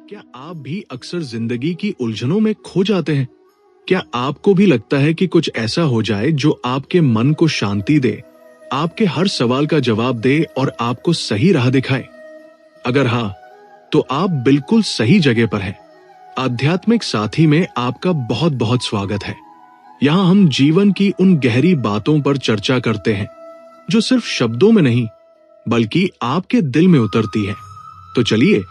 क्या आप भी अक्सर जिंदगी की उलझनों में खो जाते हैं? क्या आपको भी लगता है कि कुछ ऐसा हो जाए जो आपके मन को शांति दे, आपके हर सवाल का जवाब दे और आपको सही राह दिखाए? अगर हाँ, तो आप बिल्कुल सही जगह पर हैं। आध्यात्मिक साथी में आपका बहुत बहुत स्वागत है। यहाँ हम जीवन की उन गहरी बातों पर चर्चा करते हैं जो सिर्फ शब्दों में नहीं बल्कि आपके दिल में उतरती है। तो चलिए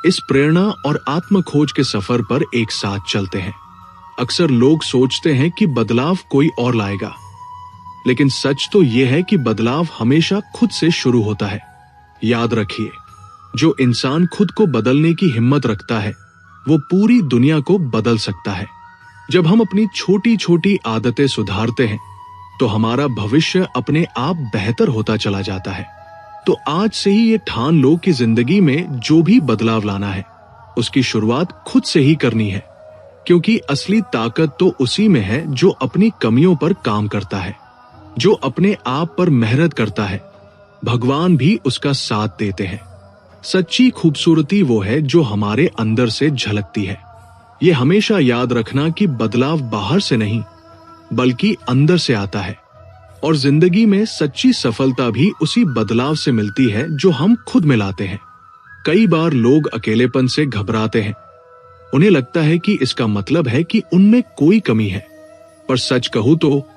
इस प्रेरणा और आत्म खोज के सफर पर एक साथ चलते हैं। अक्सर लोग सोचते हैं कि बदलाव कोई और लाएगा, लेकिन सच तो यह है कि बदलाव हमेशा खुद से शुरू होता है। याद रखिए, जो इंसान खुद को बदलने की हिम्मत रखता है वो पूरी दुनिया को बदल सकता है। जब हम अपनी छोटी छोटी आदतें सुधारते हैं तो हमारा भविष्य अपने आप बेहतर होता चला जाता है। तो आज से ही ये ठान लो कि जिंदगी में जो भी बदलाव लाना है उसकी शुरुआत खुद से ही करनी है, क्योंकि असली ताकत तो उसी में है जो अपनी कमियों पर काम करता है, जो अपने आप पर मेहनत करता है। भगवान भी उसका साथ देते हैं। सच्ची खूबसूरती वो है जो हमारे अंदर से झलकती है। ये हमेशा याद रखना कि बदलाव बाहर से नहीं बल्कि अंदर से आता है, और जिंदगी में सच्ची सफलता भी उसी बदलाव से मिलती है जो हम खुद में लाते हैं। कई बार लोग अकेलेपन से घबराते हैं। उन्हें लगता है कि इसका मतलब है कि उनमें कोई कमी है, पर सच कहूं तो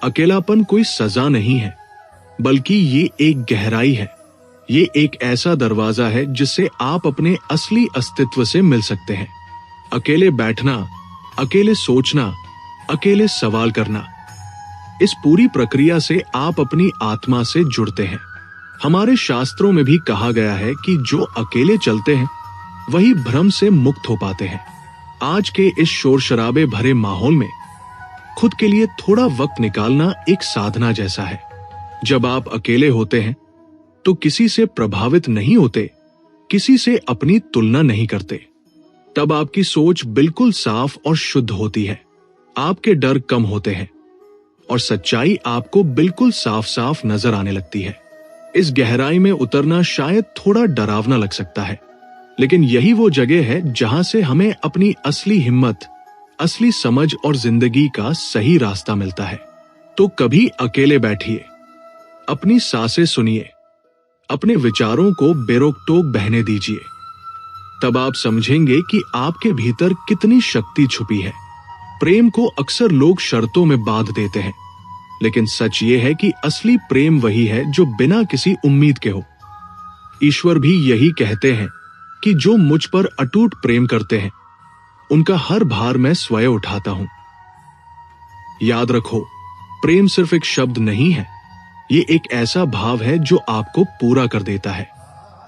अकेलापन कोई सजा नहीं है, बल्कि ये एक गहराई है। ये एक ऐसा दरवाजा है जिससे आप अपने असली अस्तित्व से मिल सकते हैं। अकेले बैठना, अकेले सोचना, अकेले सवाल करना, इस पूरी प्रक्रिया से आप अपनी आत्मा से जुड़ते हैं। हमारे शास्त्रों में भी कहा गया है कि जो अकेले चलते हैं वही भ्रम से मुक्त हो पाते हैं। आज के इस शोर शराबे भरे माहौल में खुद के लिए थोड़ा वक्त निकालना एक साधना जैसा है। जब आप अकेले होते हैं तो किसी से प्रभावित नहीं होते, किसी से अपनी तुलना नहीं करते। तब आपकी सोच बिल्कुल साफ और शुद्ध होती है। आपके डर कम होते हैं और सच्चाई आपको बिल्कुल साफ साफ नजर आने लगती है। इस गहराई में उतरना शायद थोड़ा डरावना लग सकता है, लेकिन यही वो जगह है जहां से हमें अपनी असली हिम्मत, असली समझ और जिंदगी का सही रास्ता मिलता है। तो कभी अकेले बैठिए, अपनी सांसें सुनिए, अपने विचारों को बेरोक-टोक बहने दीजिए। तब आप समझेंगे कि आपके भीतर कितनी शक्ति छुपी है। प्रेम को अक्सर लोग शर्तों में बांध देते हैं, लेकिन सच ये है कि असली प्रेम वही है जो बिना किसी उम्मीद के हो। ईश्वर भी यही कहते हैं कि जो मुझ पर अटूट प्रेम करते हैं उनका हर भार मैं स्वयं उठाता हूं। याद रखो, प्रेम सिर्फ एक शब्द नहीं है, ये एक ऐसा भाव है जो आपको पूरा कर देता है।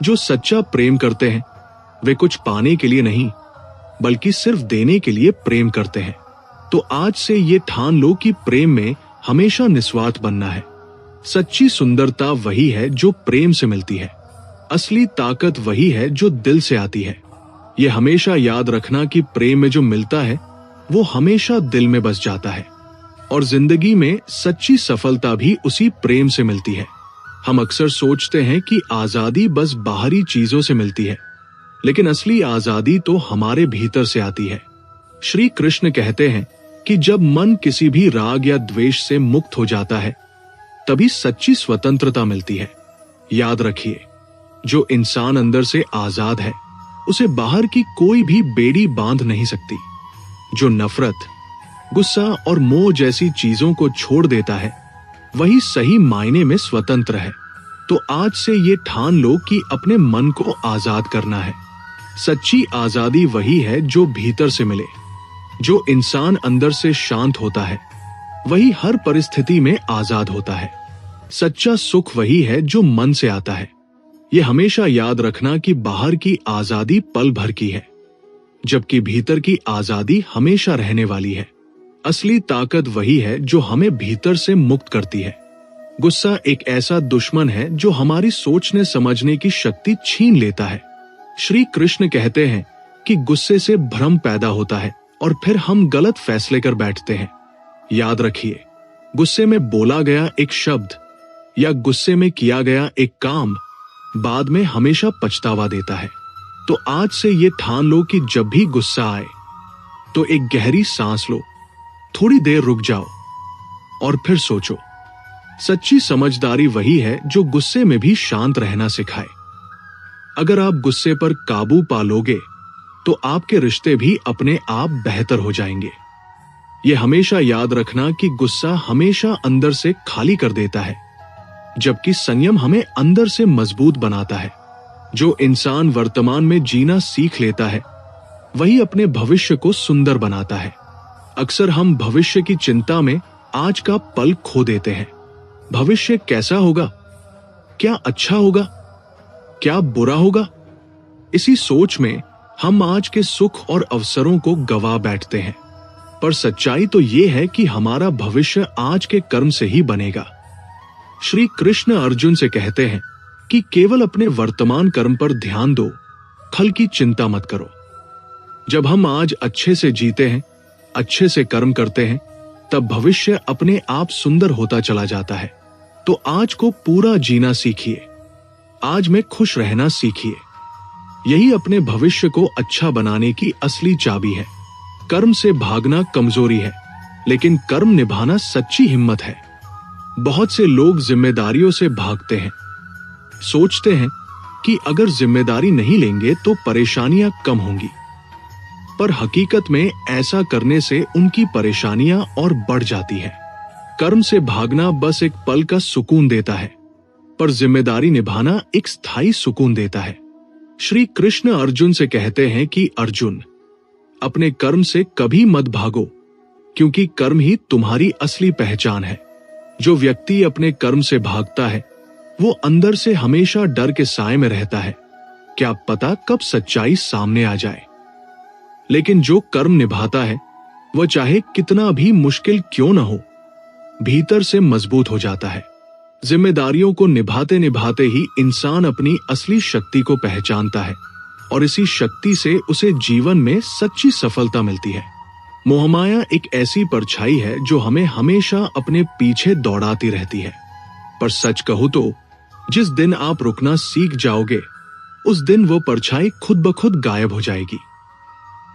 जो सच्चा प्रेम करते हैं वे कुछ पाने के लिए नहीं बल्कि सिर्फ देने के लिए प्रेम करते हैं। तो आज से ये ठान लो कि प्रेम में हमेशा निस्वार्थ बनना है। सच्ची सुंदरता वही है जो प्रेम से मिलती है। असली ताकत वही है जो दिल से आती है। ये हमेशा याद रखना कि प्रेम में जो मिलता है वो हमेशा दिल में बस जाता है, और जिंदगी में सच्ची सफलता भी उसी प्रेम से मिलती है। हम अक्सर सोचते हैं कि आजादी बस बाहरी चीजों से मिलती है, लेकिन असली आजादी तो हमारे भीतर से आती है। श्री कृष्ण कहते हैं कि जब मन किसी भी राग या द्वेष से मुक्त हो जाता है तभी सच्ची स्वतंत्रता मिलती है। याद रखिए, जो इंसान अंदर से आजाद है उसे बाहर की कोई भी बेड़ी बांध नहीं सकती। जो नफरत, गुस्सा और मोह जैसी चीजों को छोड़ देता है वही सही मायने में स्वतंत्र है। तो आज से ये ठान लो कि अपने मन को आजाद करना है। सच्ची आजादी वही है जो भीतर से मिले। जो इंसान अंदर से शांत होता है वही हर परिस्थिति में आजाद होता है। सच्चा सुख वही है जो मन से आता है। ये हमेशा याद रखना कि बाहर की आजादी पल भर की है, जबकि भीतर की आजादी हमेशा रहने वाली है। असली ताकत वही है जो हमें भीतर से मुक्त करती है। गुस्सा एक ऐसा दुश्मन है जो हमारी सोचने समझने की शक्ति छीन लेता है। श्री कृष्ण कहते हैं कि गुस्से से भ्रम पैदा होता है और फिर हम गलत फैसले कर बैठते हैं। याद रखिए, गुस्से में बोला गया एक शब्द या गुस्से में किया गया एक काम बाद में हमेशा पछतावा देता है। तो आज से ये ठान लो कि जब भी गुस्सा आए तो एक गहरी सांस लो, थोड़ी देर रुक जाओ और फिर सोचो। सच्ची समझदारी वही है जो गुस्से में भी शांत रहना सिखाए। अगर आप गुस्से पर काबू पा लोगे तो आपके रिश्ते भी अपने आप बेहतर हो जाएंगे। ये हमेशा याद रखना कि गुस्सा हमेशा अंदर से खाली कर देता है, जबकि संयम हमें अंदर से मजबूत बनाता है। जो इंसान वर्तमान में जीना सीख लेता है वही अपने भविष्य को सुंदर बनाता है। अक्सर हम भविष्य की चिंता में आज का पल खो देते हैं। भविष्य कैसा होगा, क्या अच्छा होगा, क्या बुरा होगा, इसी सोच में हम आज के सुख और अवसरों को गवा बैठते हैं। पर सच्चाई तो ये है कि हमारा भविष्य आज के कर्म से ही बनेगा। श्री कृष्ण अर्जुन से कहते हैं कि केवल अपने वर्तमान कर्म पर ध्यान दो, फल की चिंता मत करो। जब हम आज अच्छे से जीते हैं, अच्छे से कर्म करते हैं, तब भविष्य अपने आप सुंदर होता चला जाता है। तो आज को पूरा जीना सीखिए, आज में खुश रहना सीखिए। यही अपने भविष्य को अच्छा बनाने की असली चाबी है। कर्म से भागना कमजोरी है, लेकिन कर्म निभाना सच्ची हिम्मत है। बहुत से लोग जिम्मेदारियों से भागते हैं, सोचते हैं कि अगर जिम्मेदारी नहीं लेंगे तो परेशानियां कम होंगी। पर हकीकत में ऐसा करने से उनकी परेशानियां और बढ़ जाती है। कर्म से भागना बस एक पल का सुकून देता है, पर जिम्मेदारी निभाना एक स्थायी सुकून देता है। श्री कृष्ण अर्जुन से कहते हैं कि अर्जुन, अपने कर्म से कभी मत भागो, क्योंकि कर्म ही तुम्हारी असली पहचान है। जो व्यक्ति अपने कर्म से भागता है वो अंदर से हमेशा डर के साए में रहता है, क्या पता कब सच्चाई सामने आ जाए। लेकिन जो कर्म निभाता है वह चाहे कितना भी मुश्किल क्यों न हो, भीतर से मजबूत हो जाता है। जिम्मेदारियों को निभाते निभाते ही इंसान अपनी असली शक्ति को पहचानता है और इसी शक्ति से उसे जीवन में सच्ची सफलता मिलती है। मोहमाया एक ऐसी परछाई है जो हमें हमेशा अपने पीछे दौड़ाती रहती है। पर सच कहूं तो जिस दिन आप रुकना सीख जाओगे उस दिन वो परछाई खुद ब खुद गायब हो जाएगी।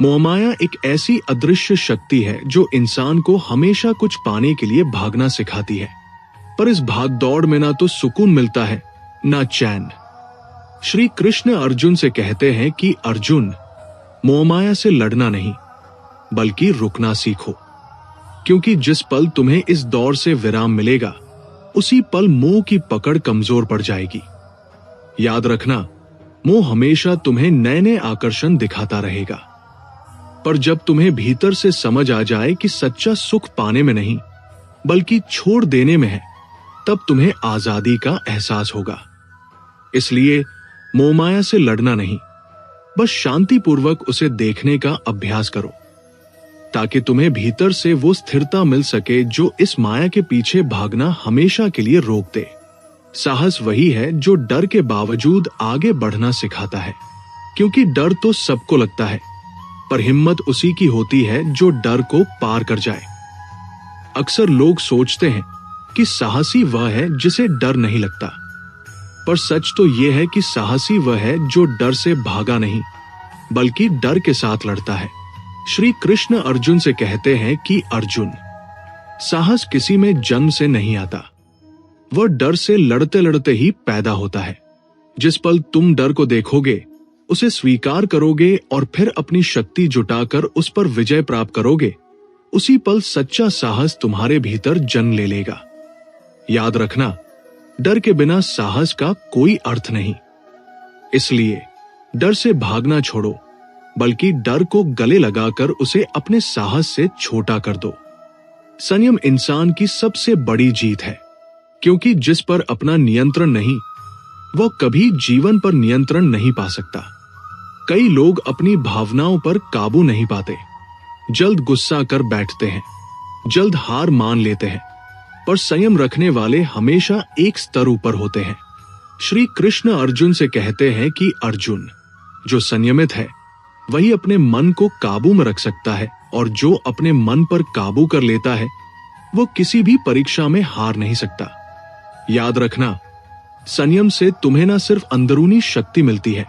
मोहमाया एक ऐसी अदृश्य शक्ति है जो इंसान को हमेशा कुछ पाने के लिए भागना सिखाती है, पर इस भाग दौड़ में ना तो सुकून मिलता है ना चैन। श्री कृष्ण अर्जुन से कहते हैं कि अर्जुन, मोहमाया से लड़ना नहीं बल्कि रुकना सीखो, क्योंकि जिस पल तुम्हें इस दौर से विराम मिलेगा उसी पल मोह की पकड़ कमजोर पड़ जाएगी। याद रखना, मोह हमेशा तुम्हें नए नए आकर्षण दिखाता रहेगा, पर जब तुम्हें भीतर से समझ आ जाए कि सच्चा सुख पाने में नहीं बल्कि छोड़ देने में है, तब तुम्हें आजादी का एहसास होगा। इसलिए मोहमाया से लड़ना नहीं, बस शांतिपूर्वक उसे देखने का अभ्यास करो, ताकि तुम्हें भीतर से वो स्थिरता मिल सके जो इस माया के पीछे भागना हमेशा के लिए रोक दे। साहस वही है जो डर के बावजूद आगे बढ़ना सिखाता है, क्योंकि डर तो सबको लगता है, पर हिम्मत उसी की होती है जो डर को पार कर जाए। अक्सर लोग सोचते हैं कि साहसी वह है जिसे डर नहीं लगता, पर सच तो यह है कि साहसी वह है जो डर से भागा नहीं बल्कि डर के साथ लड़ता है। श्री कृष्ण अर्जुन से कहते हैं कि अर्जुन, साहस किसी में जन्म से नहीं आता, वह डर से लड़ते लड़ते ही पैदा होता है। जिस पल तुम डर को देखोगे, उसे स्वीकार करोगे और फिर अपनी शक्ति जुटाकर उस पर विजय प्राप्त करोगे, उसी पल सच्चा साहस तुम्हारे भीतर जन्म ले लेगा। याद रखना, डर के बिना साहस का कोई अर्थ नहीं। इसलिए डर से भागना छोड़ो, बल्कि डर को गले लगाकर उसे अपने साहस से छोटा कर दो। संयम इंसान की सबसे बड़ी जीत है, क्योंकि जिस पर अपना नियंत्रण नहीं, वह कभी जीवन पर नियंत्रण नहीं पा सकता। कई लोग अपनी भावनाओं पर काबू नहीं पाते, जल्द गुस्सा कर बैठते हैं, जल्द हार मान लेते हैं, पर संयम रखने वाले हमेशा एक स्तर ऊपर होते हैं। श्री कृष्ण अर्जुन से कहते हैं कि अर्जुन, जो संयमित है वही अपने मन को काबू में रख सकता है, और जो अपने मन पर काबू कर लेता है वो किसी भी परीक्षा में हार नहीं सकता। याद रखना, संयम से तुम्हें न सिर्फ अंदरूनी शक्ति मिलती है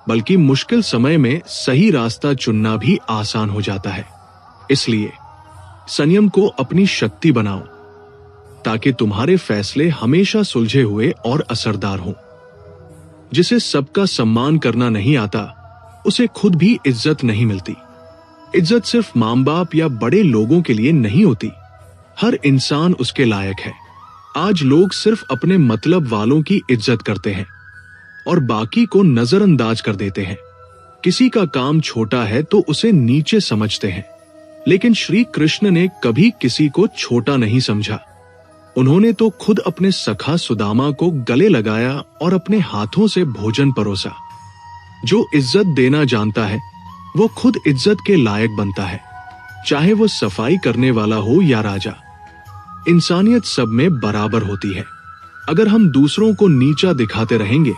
बल्कि मुश्किल समय में सही रास्ता चुनना भी आसान हो जाता है। इसलिए संयम को अपनी शक्ति बनाओ, ताकि तुम्हारे फैसले हमेशा सुलझे हुए और असरदार हों। जिसे सबका सम्मान करना नहीं आता, उसे खुद भी इज्जत नहीं मिलती। इज्जत सिर्फ मां बाप या बड़े लोगों के लिए नहीं होती, हर इंसान उसके लायक है। आज लोग सिर्फ अपने मतलब वालों की इज्जत करते हैं और बाकी को नजरअंदाज कर देते हैं। किसी का काम छोटा है तो उसे नीचे समझते हैं, लेकिन श्री कृष्ण ने कभी किसी को छोटा नहीं समझा। उन्होंने तो खुद अपने सखा सुदामा को गले लगाया और अपने हाथों से भोजन परोसा। जो इज्जत देना जानता है वो खुद इज्जत के लायक बनता है, चाहे वो सफाई करने वाला हो या राजा। इंसानियत सब में बराबर होती है। अगर हम दूसरों को नीचा दिखाते रहेंगे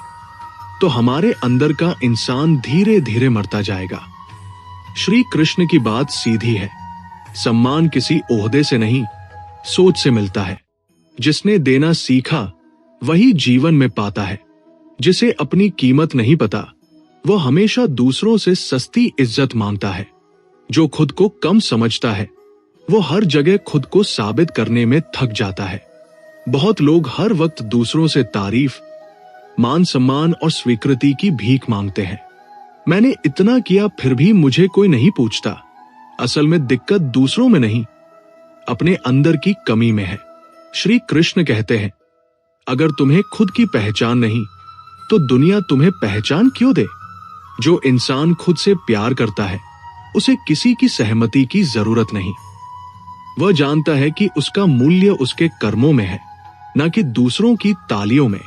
तो हमारे अंदर का इंसान धीरे धीरे मरता जाएगा। श्री कृष्ण की बात सीधी है, सम्मान किसी ओहदे से नहीं, सोच से मिलता है। जिसने देना सीखा वही जीवन में पाता है। जिसे अपनी कीमत नहीं पता, वो हमेशा दूसरों से सस्ती इज्जत मांगता है। जो खुद को कम समझता है, वो हर जगह खुद को साबित करने में थक जाता है। बहुत लोग हर वक्त दूसरों से तारीफ, मान सम्मान और स्वीकृति की भीख मांगते हैं। मैंने इतना किया फिर भी मुझे कोई नहीं पूछता। असल में दिक्कत दूसरों में नहीं, अपने अंदर की कमी में है। श्री कृष्ण कहते हैं, अगर तुम्हें खुद की पहचान नहीं तो दुनिया तुम्हें पहचान क्यों दे। जो इंसान खुद से प्यार करता है उसे किसी की सहमति की जरूरत नहीं। वह जानता है कि उसका मूल्य उसके कर्मों में है, न कि दूसरों की तालियों में।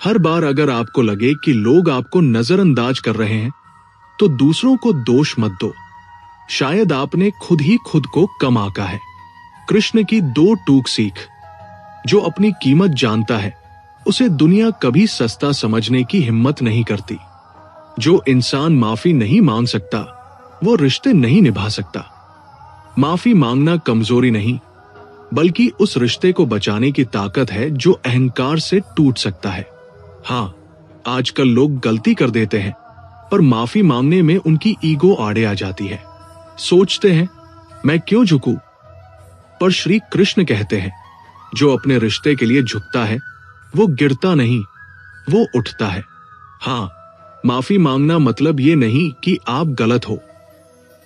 हर बार अगर आपको लगे कि लोग आपको नजरअंदाज कर रहे हैं तो दूसरों को दोष मत दो, शायद आपने खुद ही खुद को कम आंका है। कृष्ण की दो टूक सीख, जो अपनी कीमत जानता है उसे दुनिया कभी सस्ता समझने की हिम्मत नहीं करती। जो इंसान माफी नहीं मांग सकता वो रिश्ते नहीं निभा सकता। माफी मांगना कमजोरी नहीं, बल्कि उस रिश्ते को बचाने की ताकत है जो अहंकार से टूट सकता है। हाँ, आजकल लोग गलती कर देते हैं, पर माफी मांगने में उनकी ईगो आड़े आ जाती है। सोचते हैं मैं क्यों झुकूं? पर श्री कृष्ण कहते हैं, जो अपने रिश्ते के लिए झुकता है वो गिरता नहीं, वो उठता है। हाँ, माफी मांगना मतलब ये नहीं कि आप गलत हो,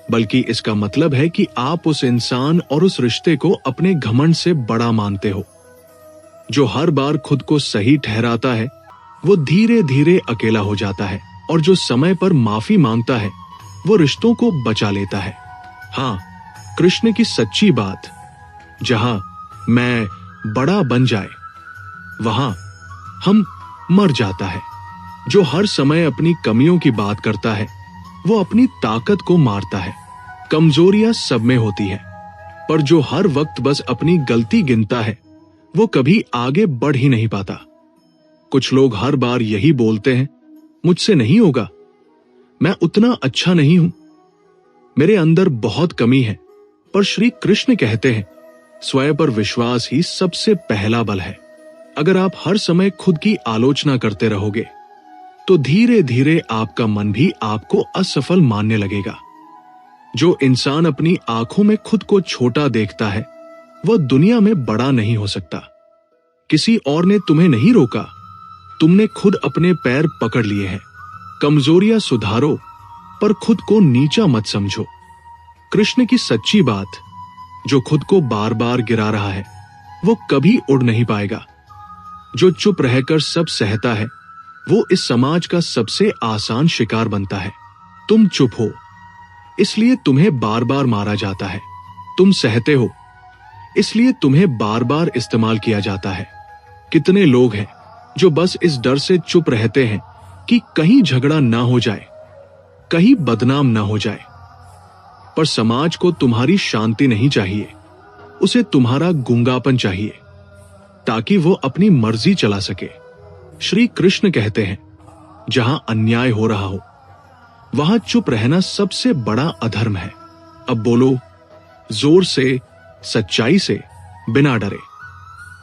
बल्कि इसका मतलब है कि आप उस इंसान और उस रिश्ते को अपने घमंड से बड़ा मानते हो। जो हर बार खुद को सही ठहराता है वो धीरे धीरे अकेला हो जाता है, और जो समय पर माफी मांगता है वो रिश्तों को बचा लेता है। हाँ, कृष्ण की सच्ची बात, जहां मैं बड़ा बन जाए वहां हम मर जाता है। जो हर समय अपनी कमियों की बात करता है वो अपनी ताकत को मारता है। कमजोरियां सब में होती है, पर जो हर वक्त बस अपनी गलती गिनता है वो कभी आगे बढ़ ही नहीं पाता। कुछ लोग हर बार यही बोलते हैं, मुझसे नहीं होगा, मैं उतना अच्छा नहीं हूं, मेरे अंदर बहुत कमी है। पर श्री कृष्ण कहते हैं, स्वयं पर विश्वास ही सबसे पहला बल है। अगर आप हर समय खुद की आलोचना करते रहोगे तो धीरे धीरे आपका मन भी आपको असफल मानने लगेगा। जो इंसान अपनी आंखों में खुद को छोटा देखता है वह दुनिया में बड़ा नहीं हो सकता। किसी और ने तुम्हें नहीं रोका, तुमने खुद अपने पैर पकड़ लिए हैं। कमजोरियां सुधारो, पर खुद को नीचा मत समझो। कृष्ण की सच्ची बात, जो खुद को बार बार गिरा रहा है वो कभी उड़ नहीं पाएगा। जो चुप रहकर सब सहता है वो इस समाज का सबसे आसान शिकार बनता है। तुम चुप हो इसलिए तुम्हें बार बार मारा जाता है। तुम सहते हो इसलिए तुम्हें बार बार इस्तेमाल किया जाता है। कितने लोग हैं जो बस इस डर से चुप रहते हैं कि कहीं झगड़ा ना हो जाए, कहीं बदनाम ना हो जाए। पर समाज को तुम्हारी शांति नहीं चाहिए, उसे तुम्हारा गूंगापन चाहिए, ताकि वो अपनी मर्जी चला सके। श्री कृष्ण कहते हैं, जहां अन्याय हो रहा हो वहां चुप रहना सबसे बड़ा अधर्म है। अब बोलो, जोर से, सच्चाई से, बिना डरे।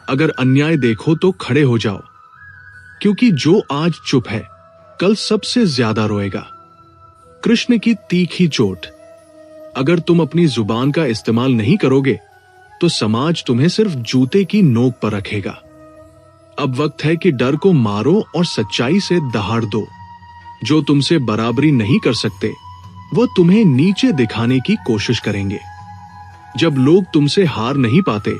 अगर अन्याय देखो तो खड़े हो जाओ, क्योंकि जो आज चुप है कल सबसे ज्यादा रोएगा। कृष्ण की तीखी चोट। अगर तुम अपनी जुबान का इस्तेमाल नहीं करोगे तो समाज तुम्हें सिर्फ जूते की नोक पर रखेगा। अब वक्त है कि डर को मारो और सच्चाई से दहाड़ दो। जो तुमसे बराबरी नहीं कर सकते वो तुम्हें नीचे दिखाने की कोशिश करेंगे। जब लोग तुमसे हार नहीं पाते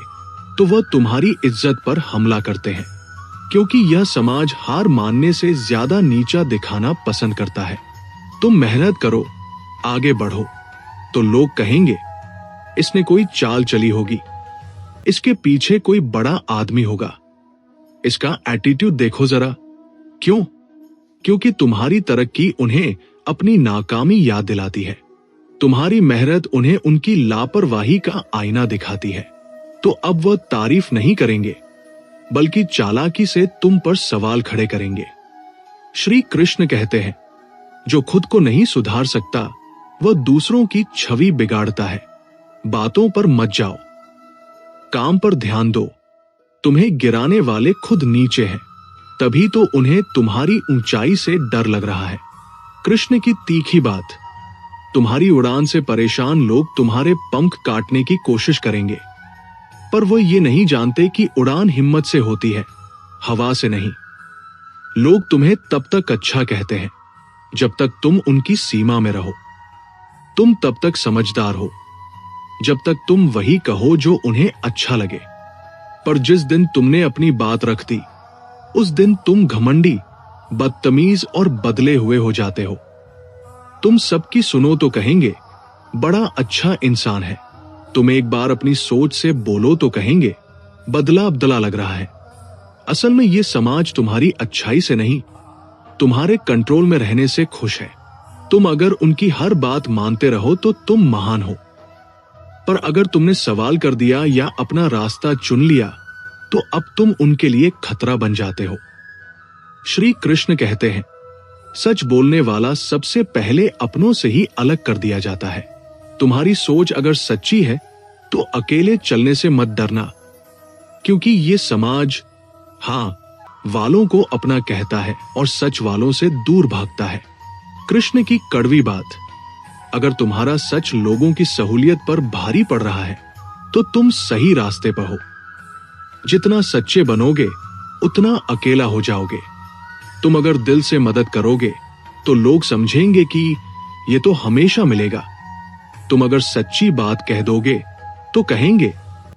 तो वह तुम्हारी इज्जत पर हमला करते हैं, क्योंकि यह समाज हार मानने से ज्यादा नीचा दिखाना पसंद करता है। तुम मेहनत करो, आगे बढ़ो, तो लोग कहेंगे इसने कोई चाल चली होगी, इसके पीछे कोई बड़ा आदमी होगा, इसका एटीट्यूड देखो जरा। क्यों? क्योंकि तुम्हारी तरक्की उन्हें अपनी नाकामी याद दिलाती है। तुम्हारी मेहनत उन्हें उनकी लापरवाही का आईना दिखाती है। तो अब वह तारीफ नहीं करेंगे, बल्कि चालाकी से तुम पर सवाल खड़े करेंगे। श्री कृष्ण कहते हैं, जो खुद को नहीं सुधार सकता वह दूसरों की छवि बिगाड़ता है। बातों पर मत जाओ, काम पर ध्यान दो। तुम्हें गिराने वाले खुद नीचे हैं, तभी तो उन्हें तुम्हारी ऊंचाई से डर लग रहा है। कृष्ण की तीखी बात। तुम्हारी उड़ान से परेशान लोग तुम्हारे पंख काटने की कोशिश करेंगे, पर वो ये नहीं जानते कि उड़ान हिम्मत से होती है, हवा से नहीं। लोग तुम्हें तब तक अच्छा कहते हैं जब तक तुम उनकी सीमा में रहो। तुम तब तक समझदार हो जब तक तुम वही कहो जो उन्हें अच्छा लगे। पर जिस दिन तुमने अपनी बात रख दी, उस दिन तुम घमंडी, बदतमीज और बदले हुए हो जाते हो। तुम सबकी सुनो तो कहेंगे बड़ा अच्छा इंसान है। तुम एक बार अपनी सोच से बोलो तो कहेंगे बदला अब्दला लग रहा है। असल में ये समाज तुम्हारी अच्छाई से नहीं, तुम्हारे कंट्रोल में रहने से खुश है। तुम अगर उनकी हर बात मानते रहो तो तुम महान हो, पर अगर तुमने सवाल कर दिया या अपना रास्ता चुन लिया तो अब तुम उनके लिए खतरा बन जाते हो। श्री कृष्ण कहते हैं, सच बोलने वाला सबसे पहले अपनों से ही अलग कर दिया जाता है। तुम्हारी सोच अगर सच्ची है तो अकेले चलने से मत डरना, क्योंकि ये समाज हाँ वालों को अपना कहता है और सच वालों से दूर भागता है। कृष्ण की कड़वी बात। अगर तुम्हारा सच लोगों की सहूलियत पर भारी पड़ रहा है तो तुम सही रास्ते पर हो। जितना सच्चे बनोगे उतना अकेला हो जाओगे। तुम अगर दिल से मदद करोगे तो लोग समझेंगे कि ये तो हमेशा मिलेगा। तुम अगर सच्ची बात कह दोगे तो कहेंगे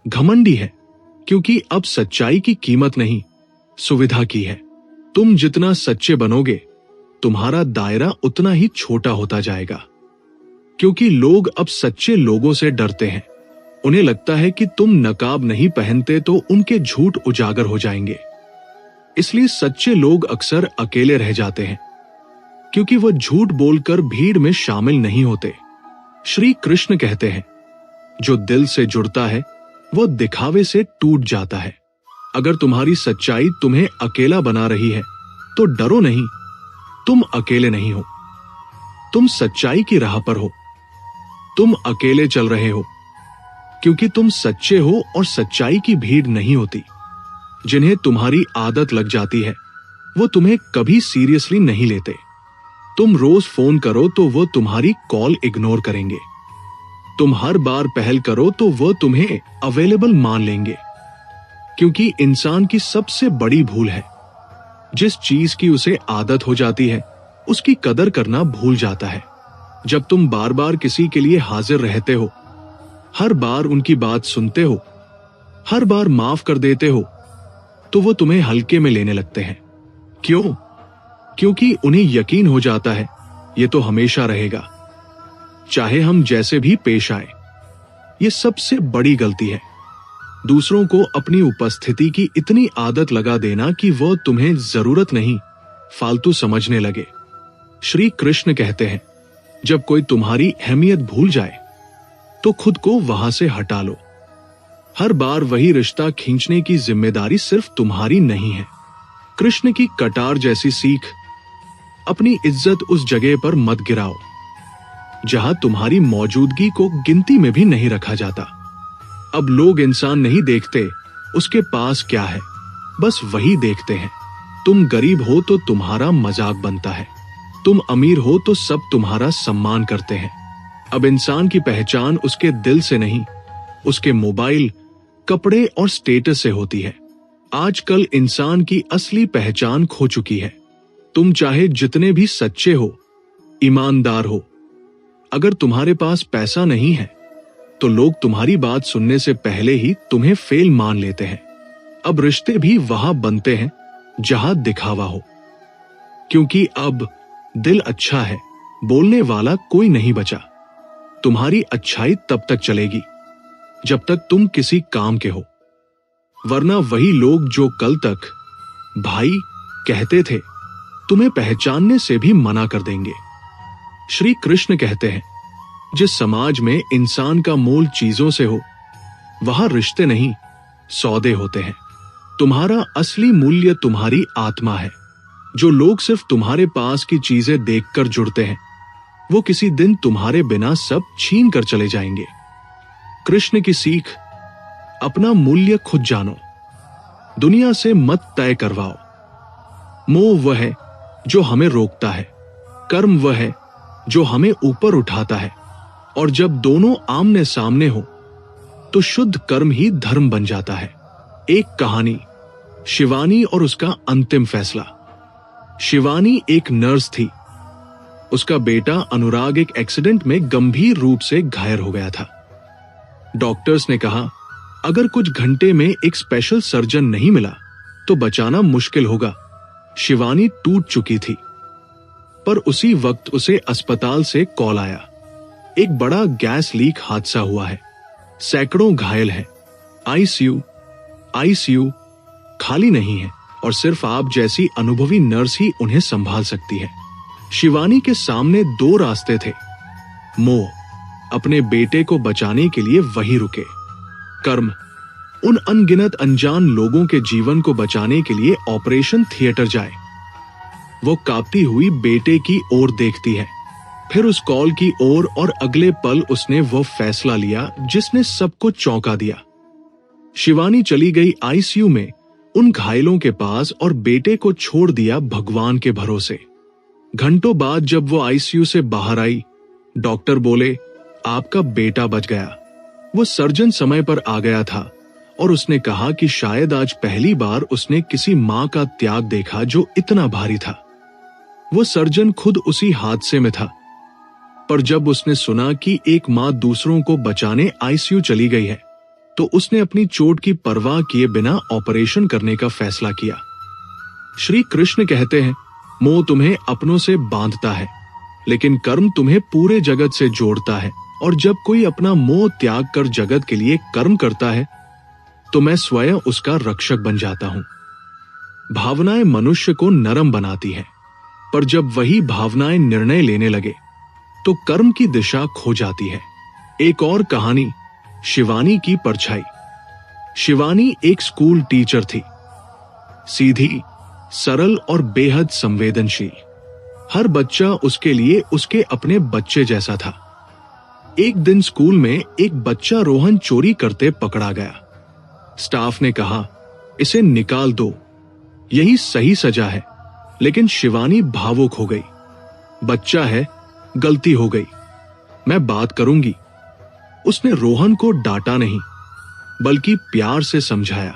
घमंडी है, क्योंकि अब सच्चाई की कीमत नहीं, सुविधा की है। तुम जितना सच्चे बनोगे तुम्हारा दायरा उतना ही छोटा होता जाएगा, क्योंकि लोग अब सच्चे लोगों से डरते हैं। उन्हें लगता है कि तुम नकाब नहीं पहनते तो उनके झूठ उजागर हो जाएंगे। इसलिए सच्चे लोग अक्सर अकेले रह जाते हैं, क्योंकि वह झूठ बोलकर भीड़ में शामिल नहीं होते। श्री कृष्ण कहते हैं, जो दिल से जुड़ता है वो दिखावे से टूट जाता है। अगर तुम्हारी सच्चाई तुम्हें अकेला बना रही है तो डरो नहीं, तुम अकेले नहीं हो। तुम सच्चाई की राह पर हो। तुम अकेले चल रहे हो क्योंकि तुम सच्चे हो और सच्चाई की भीड़ नहीं होती। जिन्हें तुम्हारी आदत लग जाती है वो तुम्हें कभी सीरियसली नहीं लेते। तुम रोज फोन करो तो वो तुम्हारी कॉल इग्नोर करेंगे। तुम हर बार पहल करो तो वो तुम्हें अवेलेबल मान लेंगे, क्योंकि इंसान की सबसे बड़ी भूल है जिस चीज की उसे आदत हो जाती है उसकी कदर करना भूल जाता है। जब तुम बार बार किसी के लिए हाजिर रहते हो, हर बार उनकी बात सुनते हो, हर बार माफ कर देते हो, तो वो तुम्हें हल्के में लेने लगते हैं। क्यों? क्योंकि उन्हें यकीन हो जाता है ये तो हमेशा रहेगा, चाहे हम जैसे भी पेश आए। ये सबसे बड़ी गलती है, दूसरों को अपनी उपस्थिति की इतनी आदत लगा देना कि वो तुम्हें जरूरत नहीं फालतू समझने लगे। श्री कृष्ण कहते हैं, जब कोई तुम्हारी अहमियत भूल जाए तो खुद को वहां से हटा लो। हर बार वही रिश्ता खींचने की जिम्मेदारी सिर्फ तुम्हारी नहीं है। कृष्ण की कटार जैसी सीख। अपनी इज्जत उस जगह पर मत गिराओ जहां तुम्हारी मौजूदगी को गिनती में भी नहीं रखा जाता। अब लोग इंसान नहीं देखते उसके पास क्या है, बस वही देखते हैं। तुम गरीब हो तो तुम्हारा मजाक बनता है, तुम अमीर हो तो सब तुम्हारा सम्मान करते हैं। अब इंसान की पहचान उसके दिल से नहीं, उसके मोबाइल, कपड़े और स्टेटस से होती है। आजकल इंसान की असली पहचान खो चुकी है। तुम चाहे जितने भी सच्चे हो, ईमानदार हो, अगर तुम्हारे पास पैसा नहीं है तो लोग तुम्हारी बात सुनने से पहले ही तुम्हें फेल मान लेते हैं। अब रिश्ते भी वहां बनते हैं जहां दिखावा हो, क्योंकि अब दिल अच्छा है, बोलने वाला कोई नहीं बचा। तुम्हारी अच्छाई तब तक चलेगी जब तक तुम किसी काम के हो, वरना वही लोग जो कल तक भाई कहते थे तुम्हें पहचानने से भी मना कर देंगे। श्री कृष्ण कहते हैं, जिस समाज में इंसान का मोल चीजों से हो, वहां रिश्ते नहीं सौदे होते हैं। तुम्हारा असली मूल्य तुम्हारी आत्मा है। जो लोग सिर्फ तुम्हारे पास की चीजें देखकर जुड़ते हैं, वो किसी दिन तुम्हारे बिना सब छीन कर चले जाएंगे। कृष्ण की सीख, अपना मूल्य खुद जानो, दुनिया से मत तय करवाओ। मोह वह है जो हमें रोकता है, कर्म वह है जो हमें ऊपर उठाता है, और जब दोनों आमने सामने हो तो शुद्ध कर्म ही धर्म बन जाता है। एक कहानी, शिवानी और उसका अंतिम फैसला। शिवानी एक नर्स थी। उसका बेटा अनुराग एक एक्सीडेंट में गंभीर रूप से घायल हो गया था। डॉक्टर्स ने कहा, अगर कुछ घंटे में एक स्पेशल सर्जन नहीं मिला तो बचाना मुश्किल होगा। शिवानी टूट चुकी थी, पर उसी वक्त उसे अस्पताल से कॉल आया, एक बड़ा गैस लीक हादसा हुआ है, सैकड़ों घायल हैं, आईसीयू खाली नहीं है और सिर्फ आप जैसी अनुभवी नर्स ही उन्हें संभाल सकती है। शिवानी के सामने दो रास्ते थे। मोह, अपने बेटे को बचाने के लिए वहीं रुके। कर्म, उन अनगिनत अनजान लोगों के जीवन को बचाने के लिए ऑपरेशन थिएटर जाए। वो कांपती हुई बेटे की ओर देखती है, फिर उस कॉल की ओर, और अगले पल उसने वो फैसला लिया जिसने सबको चौंका दिया। शिवानी चली गई आईसीयू में उन घायलों के पास और बेटे को छोड़ दिया भगवान के भरोसे। घंटों बाद जब वो आईसीयू से बाहर आई, डॉक्टर बोले, आपका बेटा बच गया। वो सर्जन समय पर आ गया था और उसने कहा कि शायद आज पहली बार उसने किसी मां का त्याग देखा जो इतना भारी था। वो सर्जन खुद उसी हादसे में था, पर जब उसने सुना कि एक मां दूसरों को बचाने आईसीयू चली गई है, तो उसने अपनी चोट की परवाह किए बिना ऑपरेशन करने का फैसला किया। श्री कृष्ण कहते हैं, मोह तुम्हें अपनों से बांधता है, लेकिन कर्म तुम्हें पूरे जगत से जोड़ता है। और जब कोई अपना मोह त्याग कर जगत के लिए कर्म करता है, तो मैं स्वयं उसका रक्षक बन जाता हूं। भावनाएं मनुष्य को नरम बनाती हैं, पर जब वही भावनाएं निर्णय लेने लगे तो कर्म की दिशा खो जाती है। एक और कहानी, शिवानी की परछाई। शिवानी एक स्कूल टीचर थी, सीधी, सरल और बेहद संवेदनशील। हर बच्चा उसके लिए उसके अपने बच्चे जैसा था। एक दिन स्कूल में एक बच्चा रोहन चोरी करते पकड़ा गया। स्टाफ ने कहा, इसे निकाल दो, यही सही सजा है। लेकिन शिवानी भावुक हो गई। बच्चा है, गलती हो गई, मैं बात करूंगी। उसने रोहन को डांटा नहीं, बल्कि प्यार से समझाया।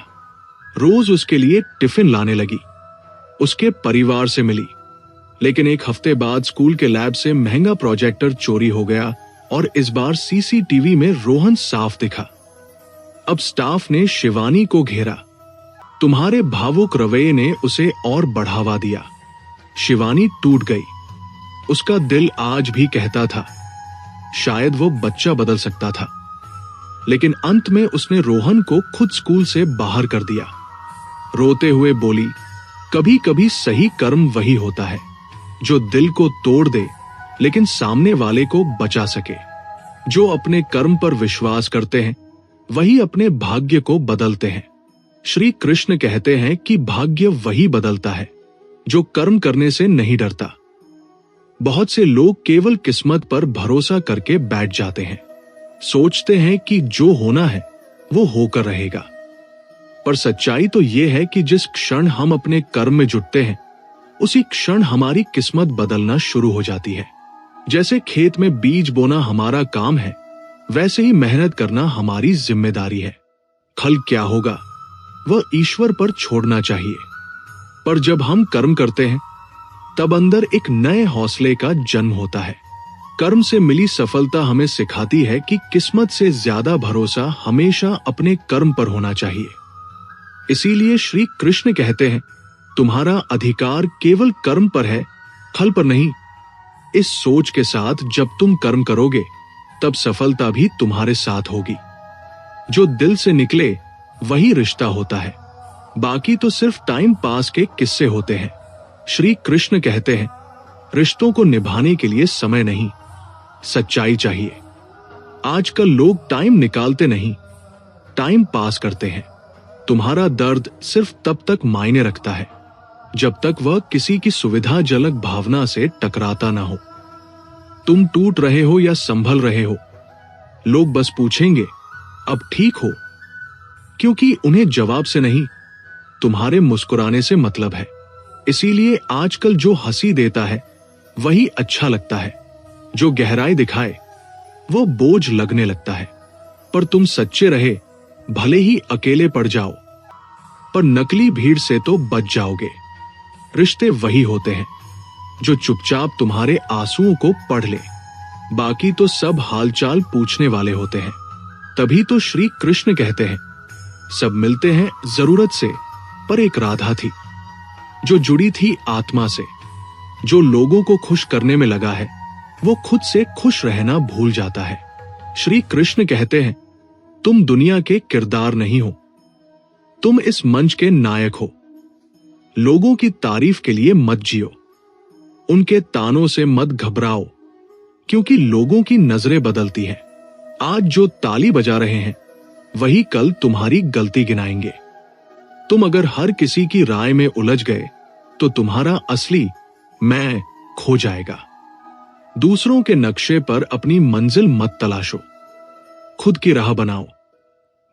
रोज उसके लिए टिफिन लाने लगी, उसके परिवार से मिली। लेकिन एक हफ्ते बाद स्कूल के लैब से महंगा प्रोजेक्टर चोरी हो गया और इस बार सीसीटीवी में रोहन साफ दिखा। अब स्टाफ ने शिवानी को घेरा। तुम्हारे भावुक रवैये ने उसे और बढ़ावा दिया। शिवानी टूट गई। उसका दिल आज भी कहता था, शायद वो बच्चा बदल सकता था। लेकिन अंत में उसने रोहन को खुद स्कूल से बाहर कर दिया। रोते हुए बोली, कभी कभी सही कर्म वही होता है जो दिल को तोड़ दे लेकिन सामने वाले को बचा सके। जो अपने कर्म पर विश्वास करते हैं वही अपने भाग्य को बदलते हैं। श्री कृष्ण कहते हैं कि भाग्य वही बदलता है जो कर्म करने से नहीं डरता। बहुत से लोग केवल किस्मत पर भरोसा करके बैठ जाते हैं, सोचते हैं कि जो होना है वो होकर रहेगा। पर सच्चाई तो यह है कि जिस क्षण हम अपने कर्म में जुटते हैं, उसी क्षण हमारी किस्मत बदलना शुरू हो जाती है। जैसे खेत में बीज बोना हमारा काम है, वैसे ही मेहनत करना हमारी जिम्मेदारी है। फल क्या होगा वह ईश्वर पर छोड़ना चाहिए। पर जब हम कर्म करते हैं तब अंदर एक नए हौसले का जन्म होता है। कर्म से मिली सफलता हमें सिखाती है कि किस्मत से ज्यादा भरोसा हमेशा अपने कर्म पर होना चाहिए। इसीलिए श्री कृष्ण कहते हैं, तुम्हारा अधिकार केवल कर्म पर है, फल पर नहीं। इस सोच के साथ जब तुम कर्म करोगे तब सफलता भी तुम्हारे साथ होगी। जो दिल से निकले वही रिश्ता होता है, बाकी तो सिर्फ टाइम पास के किस्से होते हैं। श्री कृष्ण कहते हैं, रिश्तों को निभाने के लिए समय नहीं, सच्चाई चाहिए। आजकल लोग टाइम निकालते नहीं, टाइम पास करते हैं। तुम्हारा दर्द सिर्फ तब तक मायने रखता है जब तक वह किसी की सुविधाजनक भावना से टकराता ना हो। तुम टूट रहे हो या संभल रहे हो, लोग बस पूछेंगे अब ठीक हो, क्योंकि उन्हें जवाब से नहीं, तुम्हारे मुस्कुराने से मतलब है। इसीलिए आजकल जो हंसी देता है वही अच्छा लगता है, जो गहराई दिखाए वो बोझ लगने लगता है। पर तुम सच्चे रहे, भले ही अकेले पड़ जाओ, पर नकली भीड़ से तो बच जाओगे। रिश्ते वही होते हैं जो चुपचाप तुम्हारे आंसुओं को पढ़ ले, बाकी तो सब हालचाल पूछने वाले होते हैं। तभी तो श्री कृष्ण कहते हैं, सब मिलते हैं जरूरत से, पर एक राधा थी जो जुड़ी थी आत्मा से। जो लोगों को खुश करने में लगा है वो खुद से खुश रहना भूल जाता है। श्री कृष्ण कहते हैं, तुम दुनिया के किरदार नहीं हो, तुम इस मंच के नायक हो। लोगों की तारीफ के लिए मत जियो, उनके तानों से मत घबराओ, क्योंकि लोगों की नजरें बदलती हैं। आज जो ताली बजा रहे हैं वही कल तुम्हारी गलती गिनाएंगे। तुम अगर हर किसी की राय में उलझ गए तो तुम्हारा असली मैं खो जाएगा। दूसरों के नक्शे पर अपनी मंजिल मत तलाशो, खुद की राह बनाओ,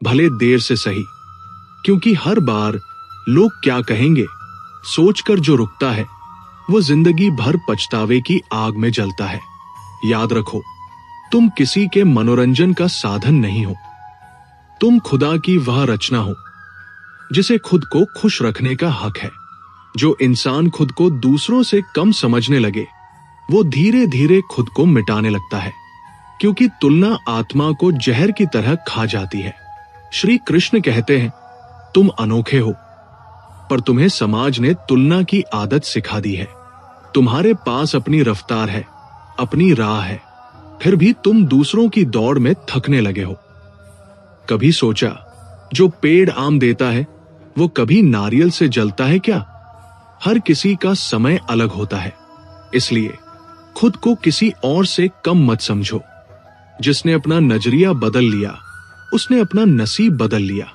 भले देर से सही। क्योंकि हर बार लोग क्या कहेंगे सोचकर जो रुकता है वो जिंदगी भर पछतावे की आग में जलता है। याद रखो, तुम किसी के मनोरंजन का साधन नहीं हो, तुम खुदा की वह रचना हो जिसे खुद को खुश रखने का हक है। जो इंसान खुद को दूसरों से कम समझने लगे वो धीरे धीरे खुद को मिटाने लगता है, क्योंकि तुलना आत्मा को जहर की तरह खा जाती है। श्री कृष्ण कहते हैं, तुम अनोखे हो, पर तुम्हें समाज ने तुलना की आदत सिखा दी है। तुम्हारे पास अपनी रफ्तार है, अपनी राह है, फिर भी तुम दूसरों की दौड़ में थकने लगे हो। कभी सोचा, जो पेड़ आम देता है वो कभी नारियल से जलता है क्या? हर किसी का समय अलग होता है, इसलिए खुद को किसी और से कम मत समझो। जिसने अपना नजरिया बदल लिया उसने अपना नसीब बदल लिया,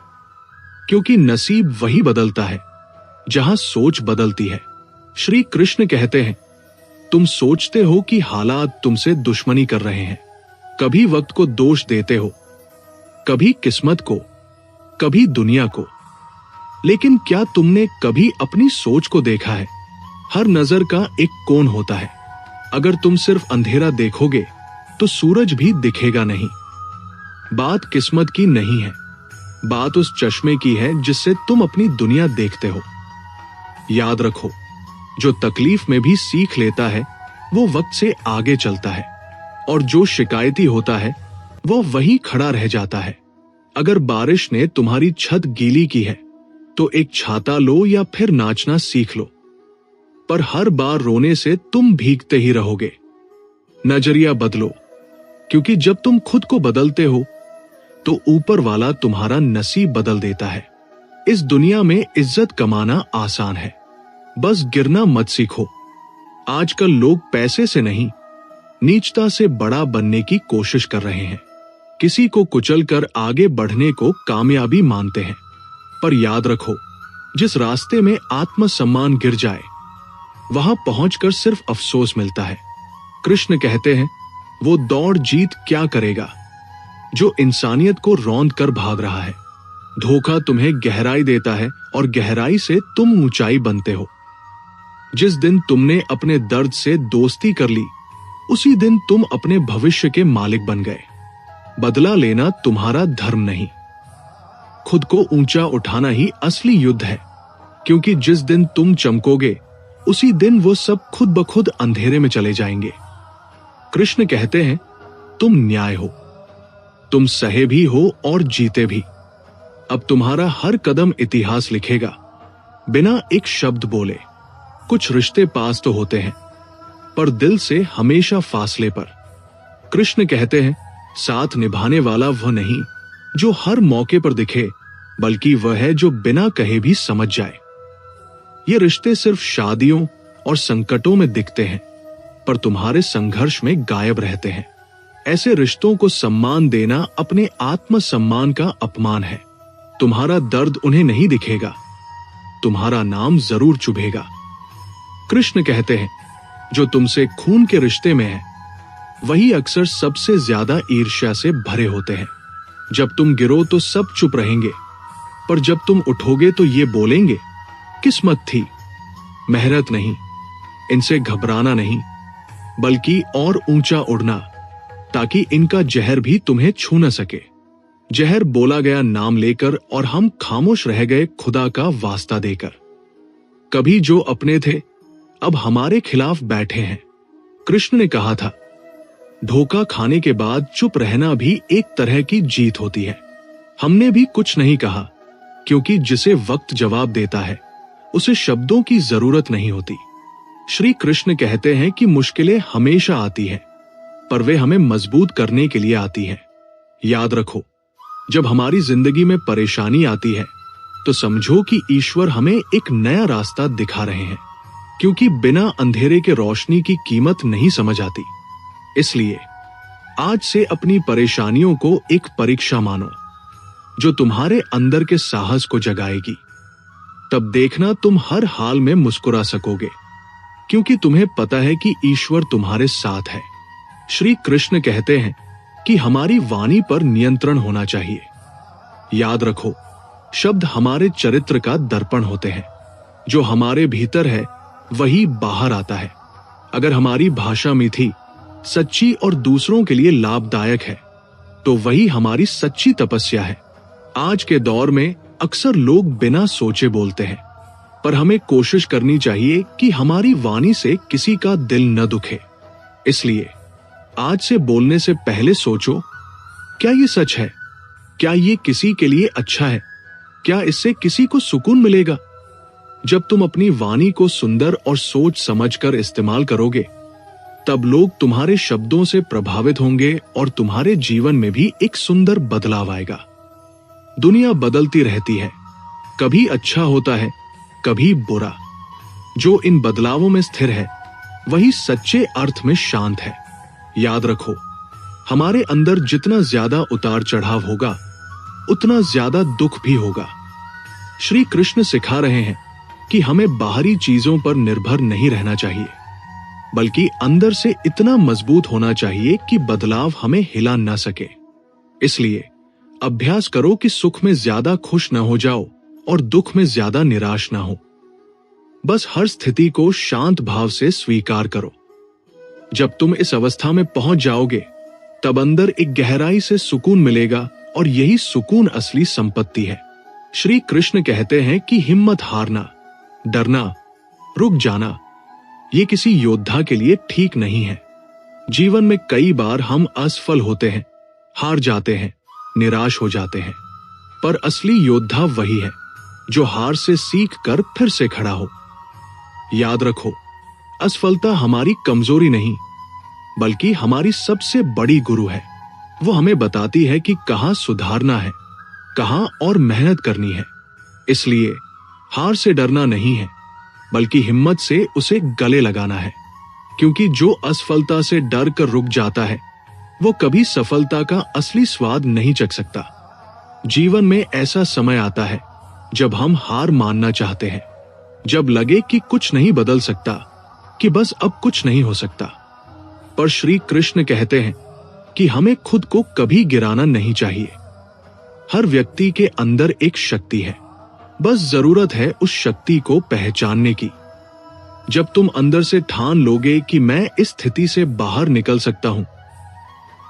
क्योंकि नसीब वही बदलता है जहां सोच बदलती है। श्री कृष्ण कहते हैं, तुम सोचते हो कि हालात तुमसे दुश्मनी कर रहे हैं, कभी वक्त को दोष देते हो, कभी किस्मत को, कभी दुनिया को। लेकिन क्या तुमने कभी अपनी सोच को देखा है? हर नजर का एक कोण होता है। अगर तुम सिर्फ अंधेरा देखोगे तो सूरज भी दिखेगा नहीं। बात किस्मत की नहीं है, बात उस चश्मे की है जिससे तुम अपनी दुनिया देखते हो। याद रखो, जो तकलीफ में भी सीख लेता है वो वक्त से आगे चलता है, और जो शिकायती होता है वो वहीं खड़ा रह जाता है। अगर बारिश ने तुम्हारी छत गीली की है तो एक छाता लो या फिर नाचना सीख लो, पर हर बार रोने से तुम भीगते ही रहोगे। नजरिया बदलो, क्योंकि जब तुम खुद को बदलते हो तो ऊपर वाला तुम्हारा नसीब बदल देता है। इस दुनिया में इज्जत कमाना आसान है, बस गिरना मत सीखो। आजकल लोग पैसे से नहीं, नीचता से बड़ा बनने की कोशिश कर रहे हैं। किसी को कुचलकर आगे बढ़ने को कामयाबी मानते हैं, पर याद रखो, जिस रास्ते में आत्मसम्मान गिर जाए वहां पहुंचकर सिर्फ अफसोस मिलता है। कृष्ण कहते हैं, वो दौड़ जीत क्या करेगा जो इंसानियत को रौंद कर भाग रहा है। धोखा तुम्हें गहराई देता है और गहराई से तुम ऊंचाई बनते हो। जिस दिन तुमने अपने दर्द से दोस्ती कर ली, उसी दिन तुम अपने भविष्य के मालिक बन गए। बदला लेना तुम्हारा धर्म नहीं। खुद को ऊंचा उठाना ही असली युद्ध है, क्योंकि जिस दिन तुम चमकोगे, उसी दिन वो सब खुद ब खुद अंधेरे में चले जाएंगे। कृष्ण कहते हैं, तुम न्याय हो, तुम सहे भी हो और जीते भी। अब तुम्हारा हर कदम इतिहास लिखेगा, बिना एक शब्द बोले। कुछ रिश्ते पास तो होते हैं, पर दिल से हमेशा फासले पर। कृष्ण कहते हैं, साथ निभाने वाला वह नहीं जो हर मौके पर दिखे, बल्कि वह है जो बिना कहे भी समझ जाए। ये रिश्ते सिर्फ शादियों और संकटों में दिखते हैं, पर तुम्हारे संघर्ष में गायब रहते हैं। ऐसे रिश्तों को सम्मान देना अपने आत्मसम्मान का अपमान है। तुम्हारा दर्द उन्हें नहीं दिखेगा, तुम्हारा नाम जरूर चुभेगा। कृष्ण कहते हैं, जो तुमसे खून के रिश्ते में है, वही अक्सर सबसे ज्यादा ईर्ष्या से भरे होते हैं। जब तुम गिरो तो सब चुप रहेंगे, पर जब तुम उठोगे तो ये बोलेंगे, किस्मत थी, मेहनत नहीं। इनसे घबराना नहीं, बल्कि और ऊंचा उड़ना, ताकि इनका जहर भी तुम्हें छू न सके। जहर बोला गया नाम लेकर और हम खामोश रह गए खुदा का वास्ता देकर। कभी जो अपने थे, अब हमारे खिलाफ बैठे हैं। कृष्ण ने कहा था, धोखा खाने के बाद चुप रहना भी एक तरह की जीत होती है। हमने भी कुछ नहीं कहा, क्योंकि जिसे वक्त जवाब देता है, उसे शब्दों की जरूरत नहीं होती। श्री कृष्ण कहते हैं कि मुश्किलें हमेशा आती हैं, पर वे हमें मजबूत करने के लिए आती हैं। याद रखो, जब हमारी जिंदगी में परेशानी आती है, तो समझो कि ईश्वर हमें एक नया रास्ता दिखा रहे हैं, क्योंकि बिना अंधेरे के रोशनी की कीमत नहीं समझ आती। इसलिए आज से अपनी परेशानियों को एक परीक्षा मानो, जो तुम्हारे अंदर के साहस को जगाएगी। तब देखना तुम हर हाल में मुस्कुरा सकोगे, क्योंकि तुम्हें पता है कि ईश्वर तुम्हारे साथ है। श्री कृष्ण कहते हैं कि हमारी वाणी पर नियंत्रण होना चाहिए। याद रखो, शब्द हमारे चरित्र का दर्पण होते हैं। जो हमारे भीतर है, वही बाहर आता है। अगर हमारी भाषा मीठी, सच्ची और दूसरों के लिए लाभदायक है, तो वही हमारी सच्ची तपस्या है। आज के दौर में अक्सर लोग बिना सोचे बोलते हैं, पर हमें कोशिश करनी चाहिए कि हमारी वाणी से किसी का दिल न दुखे। इसलिए आज से बोलने से पहले सोचो, क्या ये सच है? क्या ये किसी के लिए अच्छा है? क्या इससे किसी को सुकून मिलेगा? जब तुम अपनी वाणी को सुंदर और सोच समझकर इस्तेमाल करोगे, तब लोग तुम्हारे शब्दों से प्रभावित होंगे और तुम्हारे जीवन में भी एक सुंदर बदलाव आएगा। दुनिया बदलती रहती है, कभी अच्छा होता है, कभी बुरा। जो इन बदलावों में स्थिर है, वही सच्चे अर्थ में शांत है। याद रखो, हमारे अंदर जितना ज्यादा उतार चढ़ाव होगा, उतना ज्यादा दुख भी होगा। श्री कृष्ण सिखा रहे हैं कि हमें बाहरी चीजों पर निर्भर नहीं रहना चाहिए, बल्कि अंदर से इतना मजबूत होना चाहिए कि बदलाव हमें हिला न सके। इसलिए अभ्यास करो कि सुख में ज्यादा खुश न हो जाओ और दुख में ज्यादा निराश न हो। बस हर स्थिति को शांत भाव से स्वीकार करो। जब तुम इस अवस्था में पहुंच जाओगे, तब अंदर एक गहराई से सुकून मिलेगा, और यही सुकून असली संपत्ति है। श्री कृष्ण कहते हैं कि हिम्मत हारना, डरना, रुक जाना, ये किसी योद्धा के लिए ठीक नहीं है। जीवन में कई बार हम असफल होते हैं, हार जाते हैं, निराश हो जाते हैं, पर असली योद्धा वही है जो हार से सीख कर फिर से खड़ा हो। याद रखो, असफलता हमारी कमजोरी नहीं, बल्कि हमारी सबसे बड़ी गुरु है। वो हमें बताती है कि कहां सुधारना है, कहां और मेहनत करनी है। इसलिए हार से डरना नहीं है, बल्कि हिम्मत से उसे गले लगाना है। क्योंकि जो असफलता से डर कर रुक जाता है, वो कभी सफलता का असली स्वाद नहीं चख सकता। जीवन में ऐसा समय आता है जब हम हार मानना चाहते हैं, जब लगे कि कुछ नहीं बदल सकता, कि बस अब कुछ नहीं हो सकता। पर श्री कृष्ण कहते हैं कि हमें खुद को कभी गिराना नहीं चाहिए। हर व्यक्ति के अंदर एक शक्ति है, बस जरूरत है उस शक्ति को पहचानने की। जब तुम अंदर से ठान लोगे कि मैं इस स्थिति से बाहर निकल सकता हूं,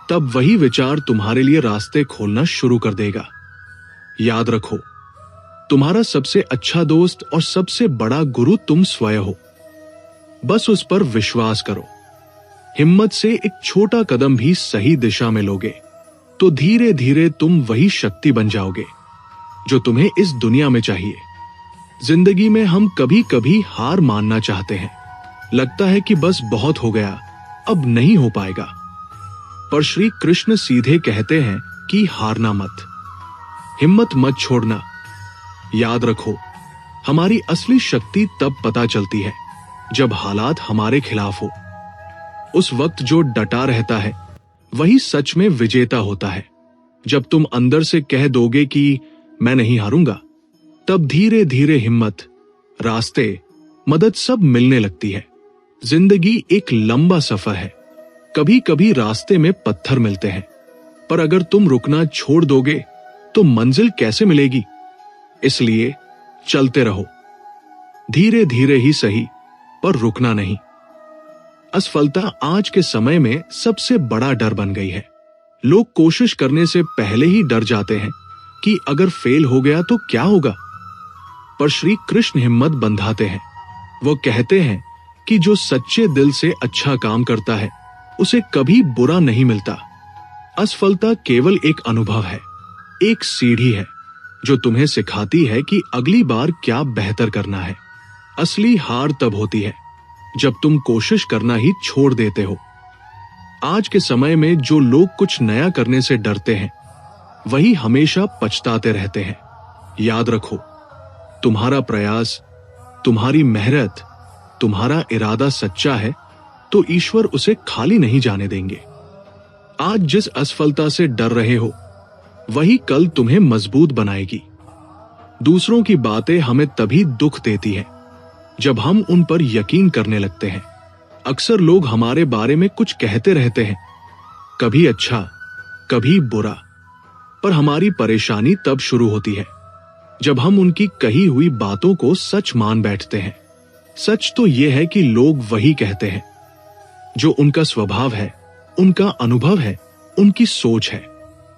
तब वही विचार तुम्हारे लिए रास्ते खोलना शुरू कर देगा। याद रखो, तुम्हारा सबसे अच्छा दोस्त और सबसे बड़ा गुरु तुम स्वयं हो। बस उस पर विश्वास करो। हिम्मत से एक छोटा कदम भी सही दिशा में लोगे तो धीरे धीरे तुम वही शक्ति बन जाओगे जो तुम्हें इस दुनिया में चाहिए। जिंदगी में हम कभी कभी हार मानना चाहते हैं, लगता है कि बस बहुत हो गया, अब नहीं हो पाएगा। पर श्री कृष्ण सीधे कहते हैं कि हारना मत, हिम्मत मत छोड़ना। याद रखो, हमारी असली शक्ति तब पता चलती है जब हालात हमारे खिलाफ हो। उस वक्त जो डटा रहता है वही सच में विजेता होता है। जब तुम अंदर से कह दोगे कि मैं नहीं हारूंगा, तब धीरे धीरे हिम्मत, रास्ते, मदद सब मिलने लगती है। जिंदगी एक लंबा सफर है। कभी कभी रास्ते में पत्थर मिलते हैं, पर अगर तुम रुकना छोड़ दोगे तो मंजिल कैसे मिलेगी? इसलिए चलते रहो, धीरे धीरे ही सही, पर रुकना नहीं। असफलता आज के समय में सबसे बड़ा डर बन गई है। लोग कोशिश करने से पहले ही डर जाते हैं कि अगर फेल हो गया तो क्या होगा। पर श्री कृष्ण हिम्मत बंधाते हैं। वो कहते हैं कि जो सच्चे दिल से अच्छा काम करता है उसे कभी बुरा नहीं मिलता। असफलता केवल एक अनुभव है, एक सीढ़ी है जो तुम्हें सिखाती है कि अगली बार क्या बेहतर करना है। असली हार तब होती है जब तुम कोशिश करना ही छोड़ देते हो। आज के समय में जो लोग कुछ नया करने से डरते हैं वही हमेशा पछताते रहते हैं। याद रखो, तुम्हारा प्रयास, तुम्हारी मेहनत, तुम्हारा इरादा सच्चा है तो ईश्वर उसे खाली नहीं जाने देंगे। आज जिस असफलता से डर रहे हो वही कल तुम्हें मजबूत बनाएगी। दूसरों की बातें हमें तभी दुख देती हैं जब हम उन पर यकीन करने लगते हैं। अक्सर लोग हमारे बारे में कुछ कहते रहते हैं, कभी अच्छा, कभी बुरा, पर हमारी परेशानी तब शुरू होती है जब हम उनकी कही हुई बातों को सच मान बैठते हैं। सच तो यह है कि लोग वही कहते हैं जो उनका स्वभाव है, उनका अनुभव है, उनकी सोच है।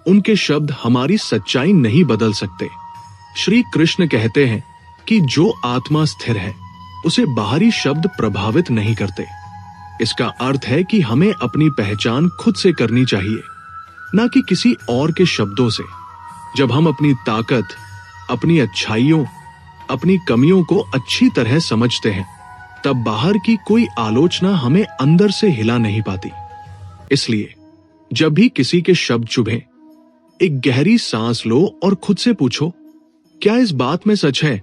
उनके शब्द हमारी सच्चाई नहीं बदल सकते। श्री कृष्ण कहते हैं कि जो आत्मा स्थिर है उसे बाहरी शब्द प्रभावित नहीं करते। इसका अर्थ है कि हमें अपनी पहचान खुद से करनी चाहिए, ना कि किसी और के शब्दों से। जब हम अपनी ताकत, अपनी अच्छाइयों, अपनी कमियों को अच्छी तरह समझते हैं, तब बाहर की कोई आलोचना हमें अंदर से हिला नहीं पाती। इसलिए जब भी किसी के शब्द चुभें, एक गहरी सांस लो और खुद से पूछो, क्या इस बात में सच है?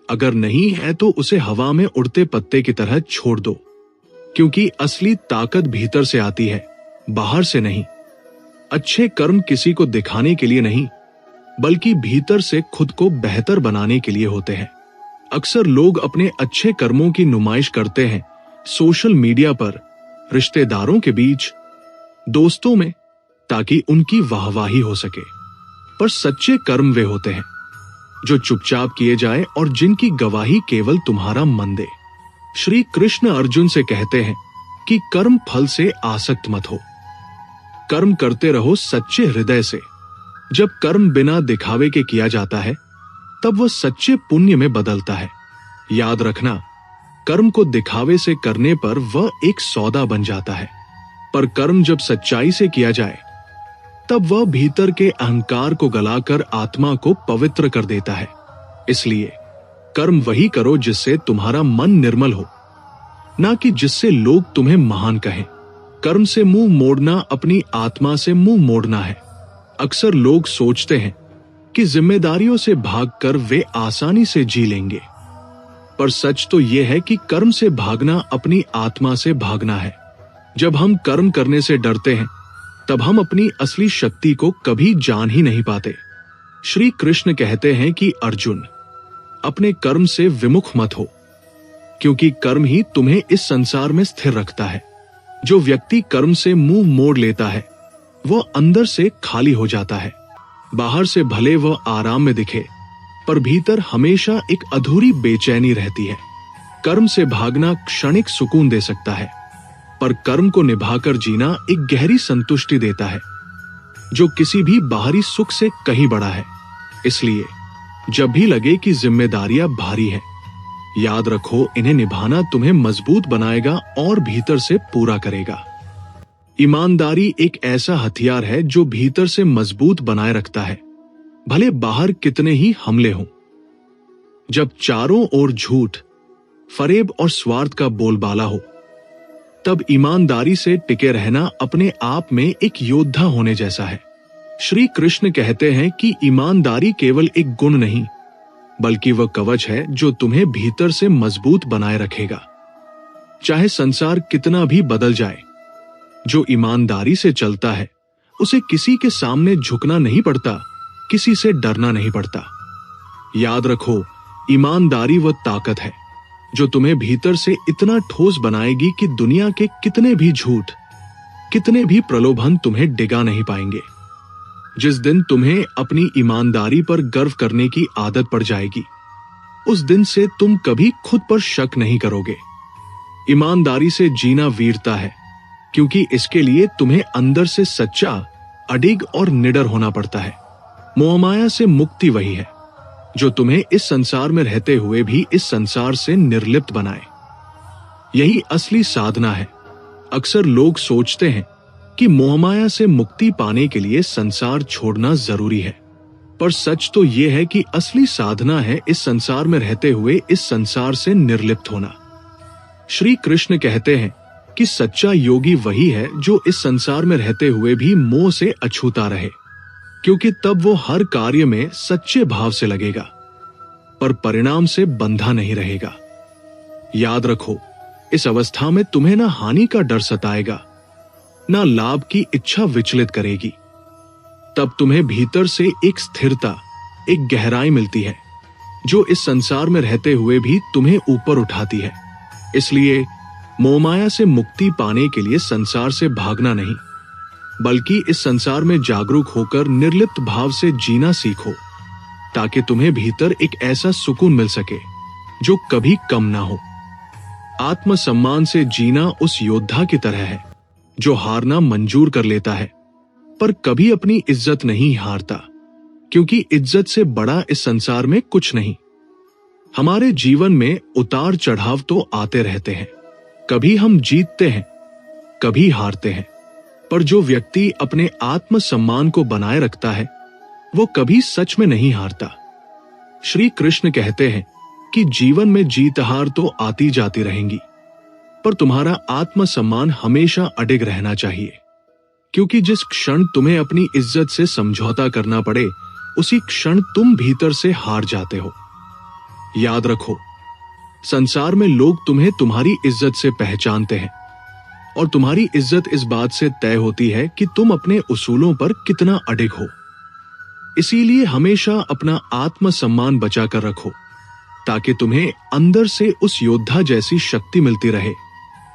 अगर नहीं है तो उसे हवा में उड़ते पत्ते की तरह छोड़ दो, क्योंकि असली ताकत भीतर से आती है, बाहर से नहीं। अच्छे कर्म किसी को दिखाने के लिए नहीं, बल्कि भीतर से खुद को बेहतर बनाने के लिए होते हैं। अक्सर लोग अपने अच्छे कर्मों की नुमाइश करते हैं सोशल मीडिया पर, रिश्तेदारों के बीच, दोस्तों में, ताकि उनकी वाहवाही हो सके। पर सच्चे कर्म वे होते हैं जो चुपचाप किए जाए और जिनकी गवाही केवल तुम्हारा मन दे। श्री कृष्ण अर्जुन से कहते हैं कि कर्म फल से आसक्त मत हो, कर्म करते रहो सच्चे हृदय से। जब कर्म बिना दिखावे के किया जाता है तब वह सच्चे पुण्य में बदलता है। याद रखना, कर्म को दिखावे से करने पर वह एक सौदा बन जाता है, पर कर्म जब सच्चाई से किया जाए तब वह भीतर के अहंकार को गलाकर आत्मा को पवित्र कर देता है। इसलिए कर्म वही करो जिससे तुम्हारा मन निर्मल हो, ना कि जिससे लोग तुम्हें महान कहें। कर्म से मुंह मोड़ना अपनी आत्मा से मुंह मोड़ना है। अक्सर लोग सोचते हैं कि जिम्मेदारियों से भागकर वे आसानी से जी लेंगे, पर सच तो यह है कि कर्म से भागना अपनी आत्मा से भागना है। जब हम कर्म करने से डरते हैं तब हम अपनी असली शक्ति को कभी जान ही नहीं पाते। श्री कृष्ण कहते हैं कि अर्जुन, अपने कर्म से विमुख मत हो, क्योंकि कर्म ही तुम्हें इस संसार में स्थिर रखता है। जो व्यक्ति कर्म से मुंह मोड़ लेता है वह अंदर से खाली हो जाता है। बाहर से भले वह आराम में दिखे, पर भीतर हमेशा एक अधूरी बेचैनी रहती है। कर्म से भागना क्षणिक सुकून दे सकता है, पर कर्म को निभाकर जीना एक गहरी संतुष्टि देता है, जो किसी भी बाहरी सुख से कहीं बड़ा है। इसलिए जब भी लगे कि जिम्मेदारियां भारी हैं, याद रखो इन्हें निभाना तुम्हें मजबूत बनाएगा और भीतर से पूरा करेगा। ईमानदारी एक ऐसा हथियार है जो भीतर से मजबूत बनाए रखता है, भले बाहर कितने ही हमले हों। जब चारों ओर झूठ, फरेब और स्वार्थ का बोलबाला हो, तब ईमानदारी से टिके रहना अपने आप में एक योद्धा होने जैसा है। श्री कृष्ण कहते हैं कि ईमानदारी केवल एक गुण नहीं, बल्कि वह कवच है जो तुम्हें भीतर से मजबूत बनाए रखेगा। चाहे संसार कितना भी बदल जाए, जो ईमानदारी से चलता है उसे किसी के सामने झुकना नहीं पड़ता, किसी से डरना नहीं पड़ता। याद रखो, ईमानदारी वह ताकत है जो तुम्हें भीतर से इतना ठोस बनाएगी कि दुनिया के कितने भी झूठ, कितने भी प्रलोभन तुम्हें डिगा नहीं पाएंगे। जिस दिन तुम्हें अपनी ईमानदारी पर गर्व करने की आदत पड़ जाएगी, उस दिन से तुम कभी खुद पर शक नहीं करोगे। ईमानदारी से जीना वीरता है, क्योंकि इसके लिए तुम्हें अंदर से सच्चा, अडिग और निडर होना पड़ता है। मोहमाया से मुक्ति वही है जो तुम्हें इस संसार में रहते हुए भी इस संसार से निर्लिप्त बनाए। यही असली साधना है। अक्सर लोग सोचते हैं कि मोहमाया से मुक्ति पाने के लिए संसार छोड़ना जरूरी है, पर सच तो यह है कि असली साधना है इस संसार में रहते हुए इस संसार से निर्लिप्त होना। श्री कृष्ण कहते हैं कि सच्चा योगी वही है जो इस संसार में रहते हुए भी मोह से अछूता रहे, क्योंकि तब वो हर कार्य में सच्चे भाव से लगेगा, पर परिणाम से बंधा नहीं रहेगा। याद रखो, इस अवस्था में तुम्हें ना हानि का डर सताएगा, ना लाभ की इच्छा विचलित करेगी। तब तुम्हें भीतर से एक स्थिरता, एक गहराई मिलती है जो इस संसार में रहते हुए भी तुम्हें ऊपर उठाती है। इसलिए मोहमाया से मुक्ति पाने के लिए संसार से भागना नहीं, बल्कि इस संसार में जागरूक होकर निर्लिप्त भाव से जीना सीखो, ताकि तुम्हें भीतर एक ऐसा सुकून मिल सके जो कभी कम ना हो। आत्मसम्मान से जीना उस योद्धा की तरह है जो हारना मंजूर कर लेता है, पर कभी अपनी इज्जत नहीं हारता, क्योंकि इज्जत से बड़ा इस संसार में कुछ नहीं। हमारे जीवन में उतार चढ़ाव तो आते रहते हैं, कभी हम जीतते हैं, कभी हारते हैं, पर जो व्यक्ति अपने आत्मसम्मान को बनाए रखता है वो कभी सच में नहीं हारता। श्री कृष्ण कहते हैं कि जीवन में जीत हार तो आती जाती रहेंगी, पर तुम्हारा आत्मसम्मान हमेशा अडिग रहना चाहिए, क्योंकि जिस क्षण तुम्हें अपनी इज्जत से समझौता करना पड़े, उसी क्षण तुम भीतर से हार जाते हो। याद रखो, संसार में लोग तुम्हें तुम्हारी इज्जत से पहचानते हैं, और तुम्हारी इज्जत इस बात से तय होती है कि तुम अपने उसूलों पर कितना अडिग हो। इसीलिए हमेशा अपना आत्मसम्मान बचाकर रखो, ताकि तुम्हें अंदर से उस योद्धा जैसी शक्ति मिलती रहे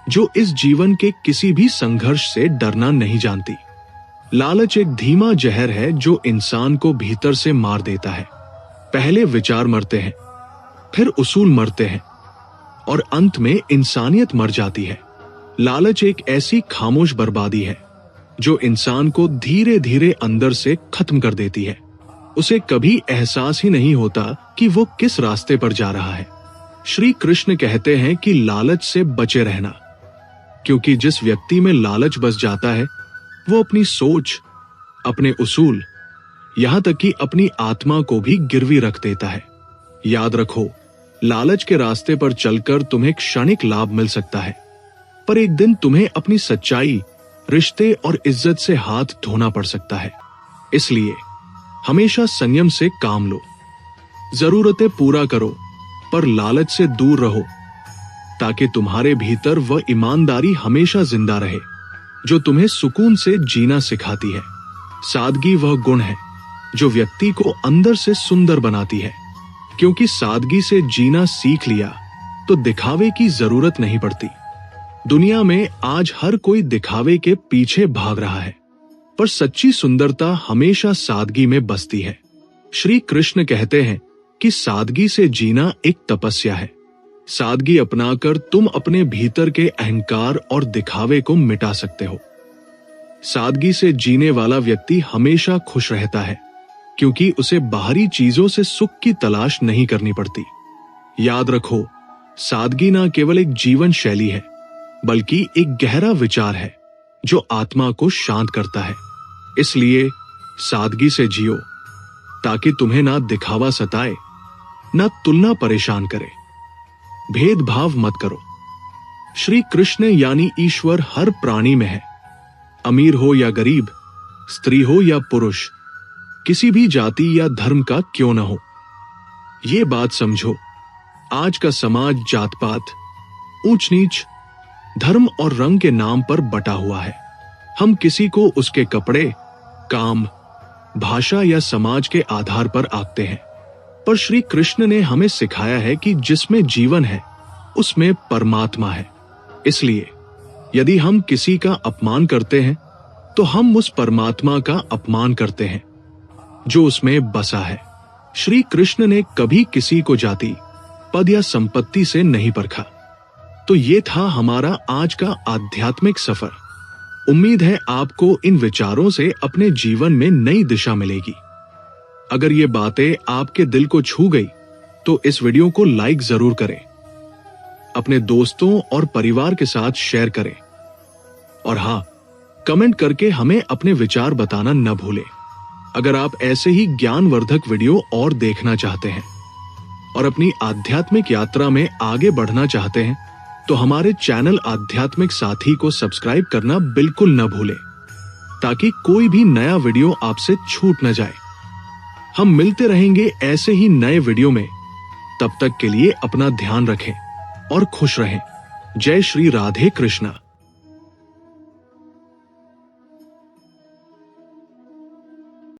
जो इस जीवन के किसी भी संघर्ष से डरना नहीं जानती। लालच एक धीमा जहर है जो इंसान को भीतर से मार देता है। पहले विचार मरते हैं, फिर उसूल मरते हैं, और अंत में इंसानियत मर जाती है। लालच एक ऐसी खामोश बर्बादी है जो इंसान को धीरे धीरे अंदर से खत्म कर देती है। उसे कभी एहसास ही नहीं होता कि वो किस रास्ते पर जा रहा है। श्री कृष्ण कहते हैं कि लालच से बचे रहना, क्योंकि जिस व्यक्ति में लालच बस जाता है वो अपनी सोच, अपने उसूल, यहां तक कि अपनी आत्मा को भी गिरवी रख देता है। याद रखो, लालच के रास्ते पर चलकर तुम्हें क्षणिक लाभ मिल सकता है, पर एक दिन तुम्हें अपनी सच्चाई, रिश्ते और इज्जत से हाथ धोना पड़ सकता है। इसलिए हमेशा संयम से काम लो, जरूरतें पूरा करो, पर लालच से दूर रहो, ताकि तुम्हारे भीतर वह ईमानदारी हमेशा जिंदा रहे जो तुम्हें सुकून से जीना सिखाती है। सादगी वह गुण है जो व्यक्ति को अंदर से सुंदर बनाती है, क्योंकि सादगी से जीना सीख लिया तो दिखावे की जरूरत नहीं पड़ती। दुनिया में आज हर कोई दिखावे के पीछे भाग रहा है, पर सच्ची सुंदरता हमेशा सादगी में बसती है। श्री कृष्ण कहते हैं कि सादगी से जीना एक तपस्या है, सादगी अपनाकर तुम अपने भीतर के अहंकार और दिखावे को मिटा सकते हो। सादगी से जीने वाला व्यक्ति हमेशा खुश रहता है, क्योंकि उसे बाहरी चीजों से सुख की तलाश नहीं करनी पड़ती। याद रखो, सादगी ना केवल एक जीवन शैली है, बल्कि एक गहरा विचार है जो आत्मा को शांत करता है। इसलिए सादगी से जियो, ताकि तुम्हें ना दिखावा सताए, ना तुलना परेशान करे। भेदभाव मत करो। श्री कृष्ण यानी ईश्वर हर प्राणी में है, अमीर हो या गरीब, स्त्री हो या पुरुष, किसी भी जाति या धर्म का क्यों न हो। ये बात समझो, आज का समाज जात पात, ऊंच नीच, धर्म और रंग के नाम पर बटा हुआ है। हम किसी को उसके कपड़े, काम, भाषा या समाज के आधार पर आंकते हैं, पर श्री कृष्ण ने हमें सिखाया है कि जिसमें जीवन है उसमें परमात्मा है। इसलिए यदि हम किसी का अपमान करते हैं तो हम उस परमात्मा का अपमान करते हैं जो उसमें बसा है। श्री कृष्ण ने कभी किसी को जाति, पद या संपत्ति से नहीं परखा। तो ये था हमारा आज का आध्यात्मिक सफर। उम्मीद है आपको इन विचारों से अपने जीवन में नई दिशा मिलेगी। अगर ये बातें आपके दिल को छू गई तो इस वीडियो को लाइक जरूर करें, अपने दोस्तों और परिवार के साथ शेयर करें, और हाँ, कमेंट करके हमें अपने विचार बताना न भूलें। अगर आप ऐसे ही ज्ञानवर्धक वीडियो और देखना चाहते हैं और अपनी आध्यात्मिक यात्रा में आगे बढ़ना चाहते हैं, तो हमारे चैनल आध्यात्मिक साथी को सब्सक्राइब करना बिल्कुल न भूलें, ताकि कोई भी नया वीडियो आपसे छूट न जाए। हम मिलते रहेंगे ऐसे ही नए वीडियो में। तब तक के लिए अपना ध्यान रखें और खुश रहें। जय श्री राधे कृष्णा।